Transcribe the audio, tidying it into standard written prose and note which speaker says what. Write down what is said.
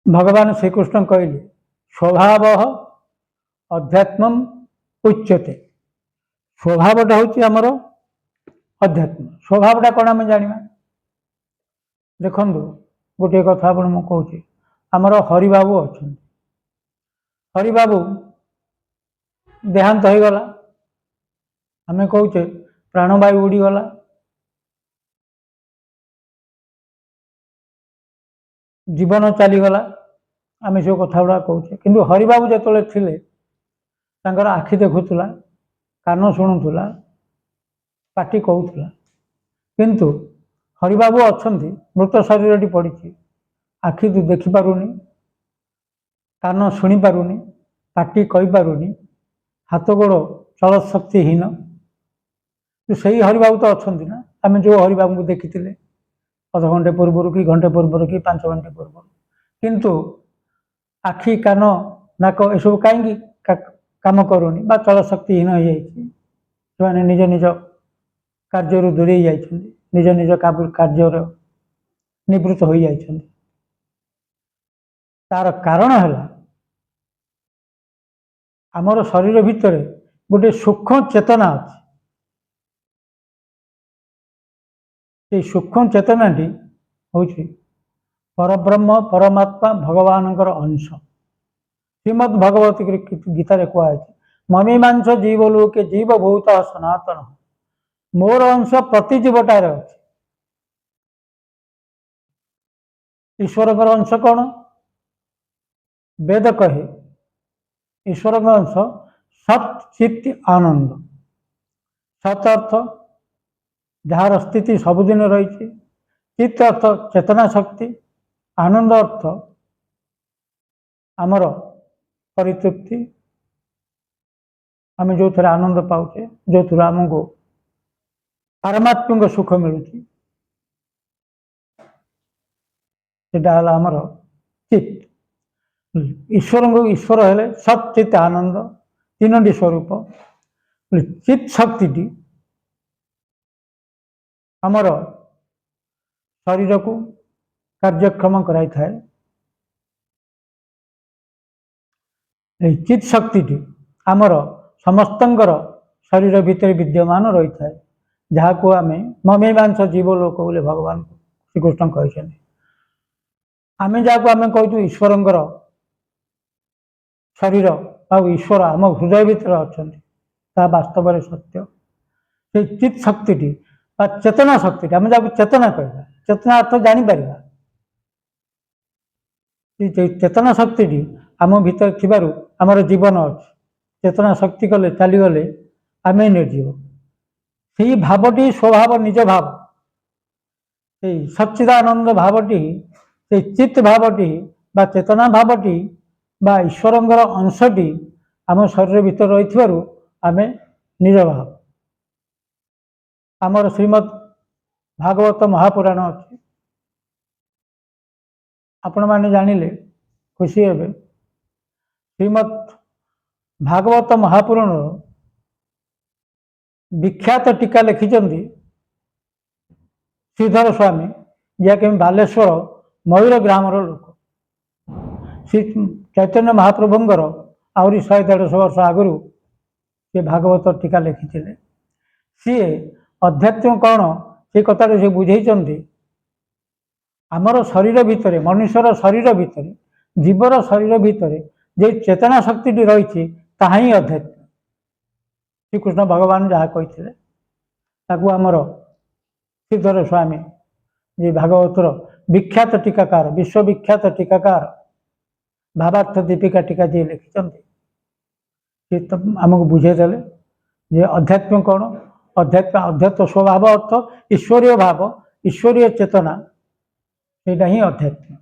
Speaker 1: भगवान श्रीकृष्ण कहले स्वभाव अध्यात्म उच्यते। स्वभावटा हूँ आमर अध्यात्म। स्वभावटा कौन आम जाना देखु गोटे कथा आप मुझे आमर हरिबाबू अच्छा हरिबाबू देहांत हो गला आम कहे प्राणवायु उड़ीगला जीवन चलीगला आम सब कथा गुड़ा कहे कि हरिबाबू जो थे आखि देखुला कान शुणुला पाटी कहूला किंतु हरिबाबू अच्छा मृत शरीर पड़ी आखि देखिपारुनी कान शुणी पारुनी पाटी कहीपारुनी हाथ गोड़ चल शक्तिहीन से ही हरिबाबू तो अच्छा ना आम जो हरिबाबू को देखी अध घंटे पूर्वर कि घंटे पूर्वर कि 5 घंटे पूर्व किंतु आखि कान नाक यू कहीं काम करूनी बा चल शक्तिहीन हो जाए निज निज कार्य दूरे जाइए निज निज कार्य निवृत्त हो जाइए तार कारण है आमर शरीर भितर गोटे सूक्ष्म चेतना अच्छी सूक्ष्म चेतनाटी हूँ परब्रह्म परमात्मा भगवान अंश। श्रीमद् भगवत गीतार कहुई ममीमांस जीवलोके जीवभूत सनातन मोर अंश प्रति जीवटार अच्छे। ईश्वर अंश कौन वेद कहे ईश्वर अंश सत चित्त आनंद। सत अर्थ जार स्थिति सबुदिन रही चित्त अर्थ चेतना शक्ति आनंद अर्थ आमर परितृप्ति आम जो थे आनंद पाचे जो थे आमको पारमात्मिक सुख मिलूँ आमर चित्त। ईश्वर को ईश्वर हेले सत चित्त आनंद तीनोटी स्वरूप चित्त शक्ति आमर शरीर को कार्यक्षम कराई थाए। चित्त शक्ति आमर समस्तंकर शरीर भितर विद्यमान रही थाए जहाँ को आम ममीमांस जीवलोक बोले भगवान श्रीकृष्ण कहते आम जहाँ आम कहूँ ईश्वर शरीर ईश्वर आम हृदय भितर अच्छा वास्तव सत्य से चित्त शक्ति चेतना शक्ति आम जहाँ चेतना कह चेतना अर्थ जापर चेतना शक्ति आम भीतर थिबारु आमर जीवन अच्छे चेतना शक्ति कले चलीगले आम निर्जीव से भावटी स्वभाव निज भाव से सच्चिदानंद भावटी से चित्त भावटी बा चेतना भावटी बा ईश्वर अंशटी आम शरीर भीतर रही आम निज भाव। आमर श्रीमद् भागवत महापुराण अच्छे आपण मैंने जानिले खुशी हे। श्रीमद् भागवत महापुराण विख्यात टीका लिखिं श्रीधर स्वामी जहाँकि बालेश्वर मयूर ग्रामर लोक श्री चैतन्य महाप्रभुंर आहरी 100-150 वर्ष आगु से भागवत टीका लिखी सी अध्यात्म कौन से कथा से बुझे आमर शरीर भितर मनुष्यर शरीर भितर जीवर शरीर भितर जे चेतना शक्ति रही ही अध्यात्म। श्रीकृष्ण भगवान जहाँ कही आमर श्रीधर स्वामी जी भागवतर विख्यात टीकाकार विश्वविख्यात टीकाकार भावार्थ दीपिका टीका जी लिखिं आमको बुझेदेले जे अध्यात्म कौन अध्यात्म स्वभाव अर्थ ईश्वरीय भाव ईश्वरीय चेतना से अध्यात्म।